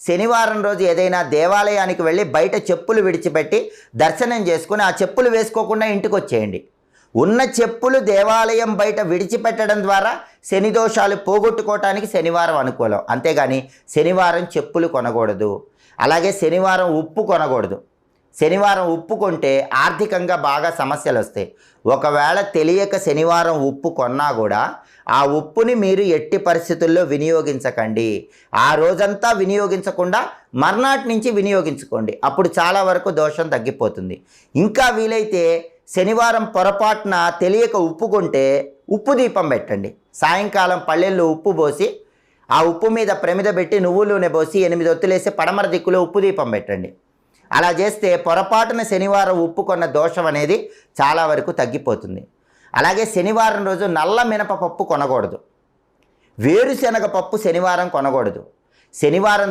శనివారం రోజు ఏదైనా దేవాలయానికి వెళ్ళి బయట చెప్పులు విడిచిపెట్టి దర్శనం చేసుకుని ఆ చెప్పులు వేసుకోకుండా ఇంటికి వచ్చేయండి. ఉన్న చెప్పులు దేవాలయం బయట విడిచిపెట్టడం ద్వారా శని దోషాలు పోగొట్టుకోవటానికి శనివారం అనుకూలం. అంతేగాని శనివారం చెప్పులు కొనకూడదు. అలాగే శనివారం ఉప్పు కొనకూడదు. శనివారం ఉప్పు కొంటే ఆర్థికంగా బాగా సమస్యలు వస్తాయి. ఒకవేళ తెలియక శనివారం ఉప్పు కొన్నా కూడా ఆ ఉప్పుని మీరు ఎట్టి పరిస్థితుల్లో వినియోగించకండి. ఆ రోజంతా వినియోగించకుండా మర్నాటి నుంచి వినియోగించుకోండి. అప్పుడు చాలా వరకు దోషం తగ్గిపోతుంది. ఇంకా వీలైతే శనివారం పొరపాటున తెలియక ఉప్పు కొంటే ఉప్పు దీపం పెట్టండి. సాయంకాలం పళ్ళెల్లో ఉప్పు పోసి ఆ ఉప్పు మీద ప్రమిద పెట్టి నువ్వుల నూనె పోసి 8 ఒత్తులేసి పడమర దిక్కులో ఉప్పు దీపం పెట్టండి. అలా చేస్తే పొరపాటున శనివారం ఉప్పు కొన్న దోషం అనేది చాలా వరకు తగ్గిపోతుంది. అలాగే శనివారం రోజు నల్ల మినపపప్పు కొనకూడదు. వేరుశనగ పప్పు శనివారం కొనకూడదు. శనివారం